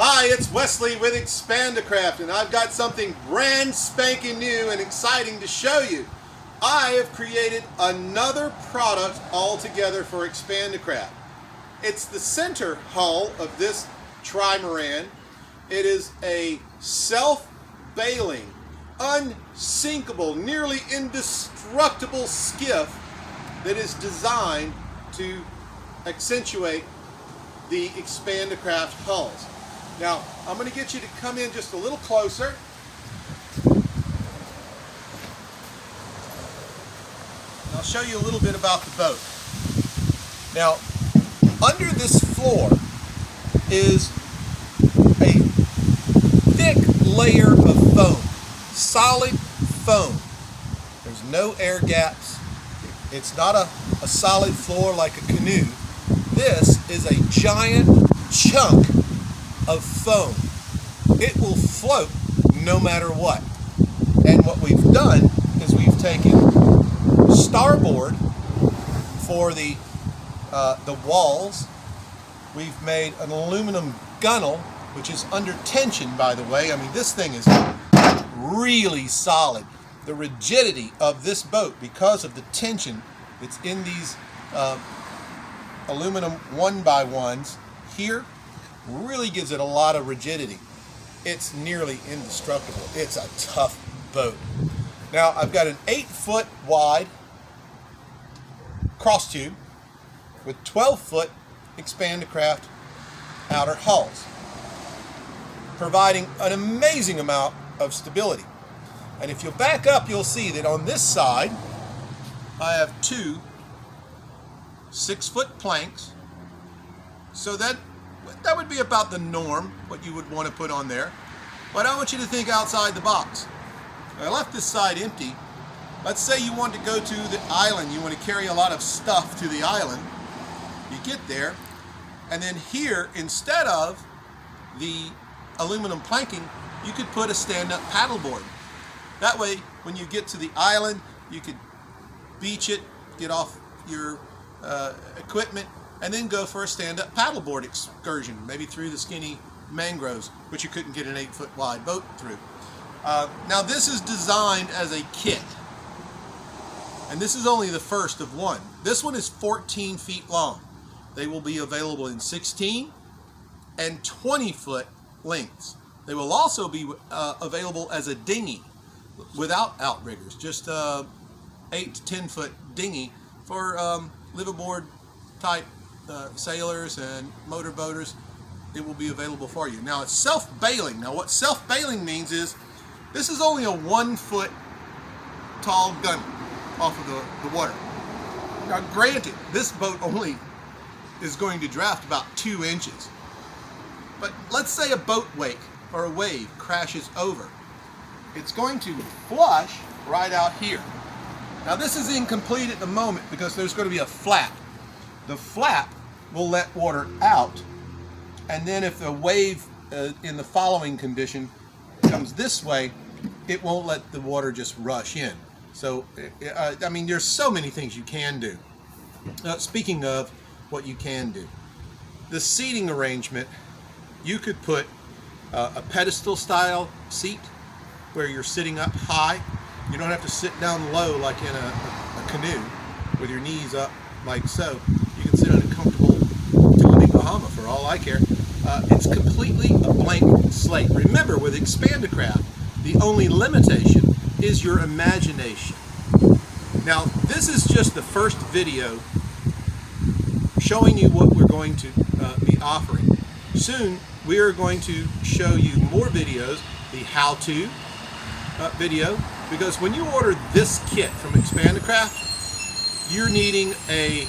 Hi, it's Wesley with Expandacraft, and I've got something brand spanking new and exciting to show you. I have created another product altogether for Expandacraft. It's the center hull of this trimaran. It is a self-bailing, unsinkable, nearly indestructible skiff that is designed to accentuate the Expandacraft hulls. Now, I'm going to get you to come in just a little closer. I'll show you a little bit about the boat. Now, under this floor is a thick layer of foam, solid foam. There's no air gaps. It's not a solid floor like a canoe. This is a giant chunk of foam. It will float no matter what. And what we've done is we've taken starboard for the walls. We've made an aluminum gunnel, which is under tension, by the way. I mean, this thing is really solid. The rigidity of this boat, because of the tension that's in these aluminum 1x1s here, really gives it a lot of rigidity. It's nearly indestructible. It's a tough boat. Now, I've got an 8-foot wide cross tube with 12-foot Expandacraft outer hulls, providing an amazing amount of stability. And if you'll back up, you'll see that on this side I have two 6-foot planks, so that would be about the norm, what you would want to put on there. But I want you to think outside the box. I left this side empty. Let's say you want to go to the island, you want to carry a lot of stuff to the island. You get there, and then here, instead of the aluminum planking, you could put a stand-up paddleboard. That way, when you get to the island, you could beach it, get off your equipment, and then go for a stand-up paddleboard excursion, maybe through the skinny mangroves, which you couldn't get an 8-foot wide boat through. Now, this is designed as a kit, and this is only the first of one. This one is 14 feet long. They will be available in 16 and 20-foot lengths. They will also be available as a dinghy without outriggers, just 8 to 10-foot dinghy for liveaboard type sailors and motorboaters. It will be available for you. Now, it's self-bailing. Now, what self-bailing means is this is only a 1-foot tall gun off of the water. Now, granted, this boat only is going to draft about 2 inches. But let's say a boat wake or a wave crashes over. It's going to flush right out here. Now, this is incomplete at the moment because there's going to be a flap. The flap will let water out, and then if the wave in the following condition comes this way, it won't let the water just rush in. So, I mean, there's so many things you can do. Speaking of what you can do, the seating arrangement, you could put a pedestal style seat where you're sitting up high. You don't have to sit down low like in a canoe with your knees up like so. You can sit on a comfortable Tillabee Bahama for all I care. It's completely a blank slate. Remember, with Expandacraft, the only limitation is your imagination. Now, this is just the first video showing you what we're going to be offering. Soon, we are going to show you more videos, the how-to video, because when you order this kit from Expandacraft, you're needing a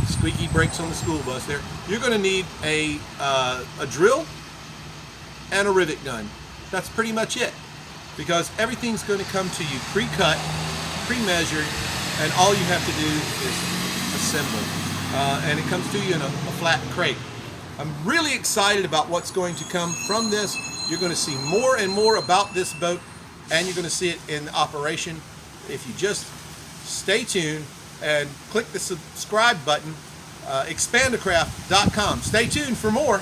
squeaky brakes on the school bus there. You're going to need a drill and a rivet gun. That's pretty much it, because everything's going to come to you pre-cut, pre-measured, and all you have to do is assemble. And it comes to you in a flat crate. I'm really excited about what's going to come from this. You're going to see more and more about this boat, and you're going to see it in operation if you just stay tuned and click the subscribe button, expandacraft.com. Stay tuned for more.